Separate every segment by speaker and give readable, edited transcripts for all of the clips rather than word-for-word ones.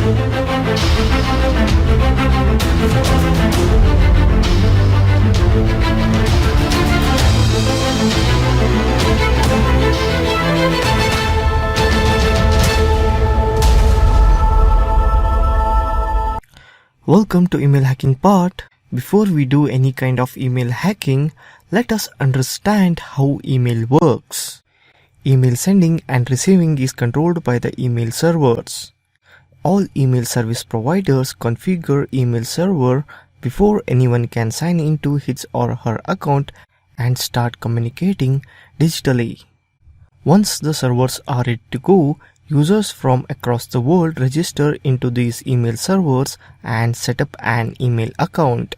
Speaker 1: Welcome to email hacking part. Before we do any kind of email hacking, let us understand how email works. Email sending and receiving is controlled by the email servers. All email service providers configure email server before anyone can sign into his or her account and start communicating digitally. Once the servers are ready to go, users from across the world register into these email servers and set up an email account.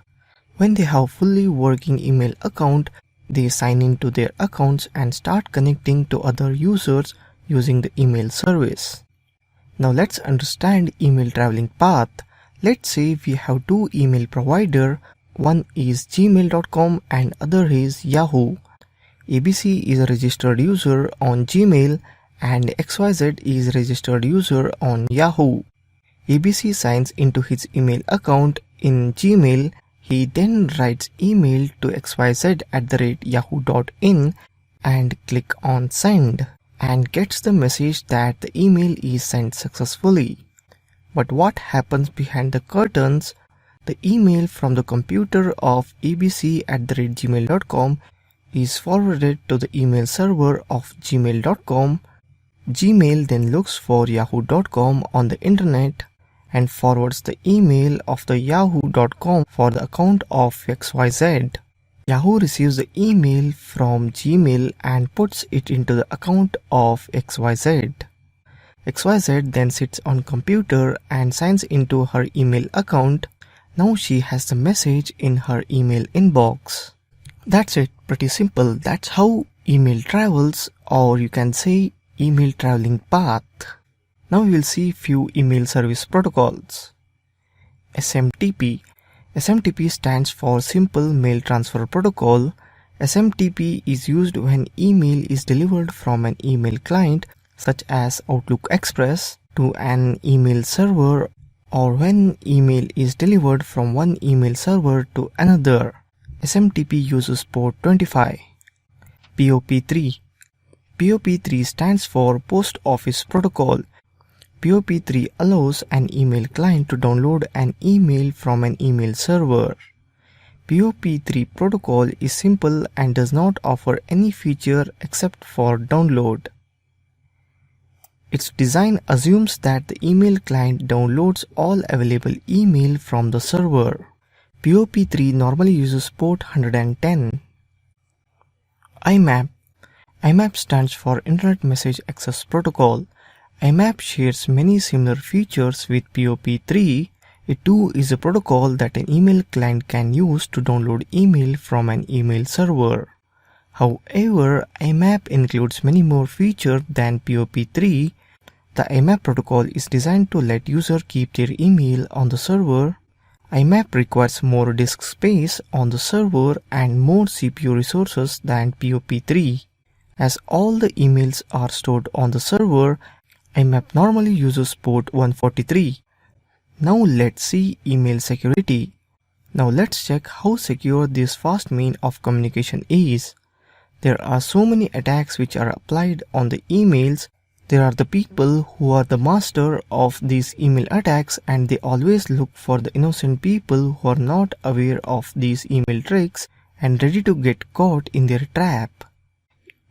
Speaker 1: When they have fully working email account, they sign into their accounts and start connecting to other users using the email service. Now let's understand email traveling path. Let's say we have two email provider. One is gmail.com and other is Yahoo. ABC is a registered user on Gmail and XYZ is a registered user on Yahoo. ABC signs into his email account in Gmail. He then writes email to xyz@yahoo.in and click on send and gets the message that the email is sent successfully. But what happens behind the curtains? The email from the computer of abc@gmail.com is forwarded to the email server of gmail.com. Gmail then looks for yahoo.com on the internet and forwards the email of the yahoo.com for the account of XYZ. Yahoo receives the email from Gmail and puts it into the account of XYZ. XYZ then sits on computer and signs into her email account. Now she has the message in her email inbox. That's it, pretty simple. That's how email travels, or you can say email traveling path. Now we will see few email service protocols. SMTP. SMTP stands for Simple Mail Transfer Protocol. SMTP is used when email is delivered from an email client such as Outlook Express to an email server, or when email is delivered from one email server to another. SMTP uses port 25. POP3. POP3 stands for Post Office Protocol. POP3 allows an email client to download an email from an email server. POP3 protocol is simple and does not offer any feature except for download. Its design assumes that the email client downloads all available email from the server. POP3 normally uses port 110. IMAP. IMAP stands for Internet Message Access Protocol. IMAP shares many similar features with POP3. It too is a protocol that an email client can use to download email from an email server. However, IMAP includes many more features than POP3. The IMAP protocol is designed to let users keep their email on the server. IMAP requires more disk space on the server and more CPU resources than POP3. As all the emails are stored on the server, IMAP normally uses port 143. Now let's see email security. Now let's check how secure this fast means of communication is. There are so many attacks which are applied on the emails. There are the people who are the master of these email attacks, and they always look for the innocent people who are not aware of these email tricks and ready to get caught in their trap.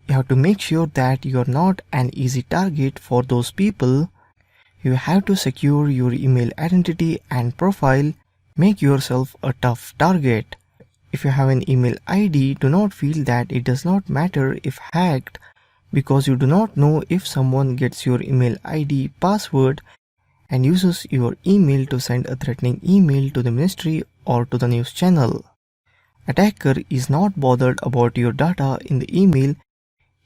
Speaker 1: You have to make sure that you are not an easy target for those people. You have to secure your email identity and profile. Make yourself a tough target. If you have an email ID, do not feel that it does not matter if hacked, because you do not know if someone gets your email ID password and uses your email to send a threatening email to the ministry or to the news channel. Attacker is not bothered about your data in the email.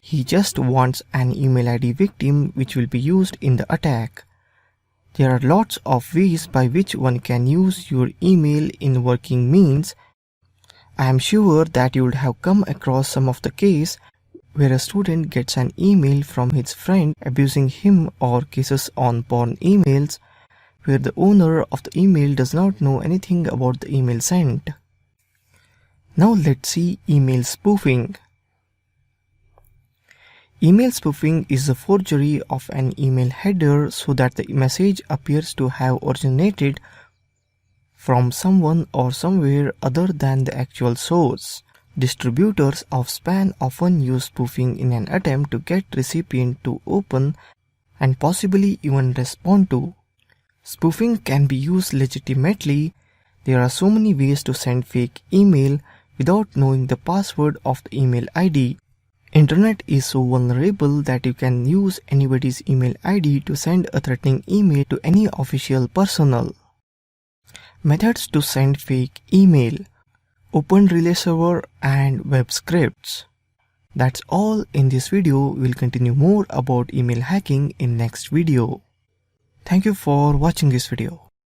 Speaker 1: He just wants an email ID victim which will be used in the attack. There are lots of ways by which one can use your email in working means. I am sure that you would have come across some of the case where a student gets an email from his friend abusing him, or cases on porn emails. where the owner of the email does not know anything about the email sent. Now let's see email spoofing. Email spoofing is the forgery of an email header so that the message appears to have originated from someone or somewhere other than the actual source. Distributors of spam often use spoofing in an attempt to get recipient to open and possibly even respond to. Spoofing can be used legitimately. There are so many ways to send fake email without knowing the password of the email ID. Internet is so vulnerable that you can use anybody's email ID to send a threatening email to any official personnel. Methods to send fake email: Open Relay Server and web scripts. That's all in this video. We'll continue more about email hacking in next video. Thank you for watching this video.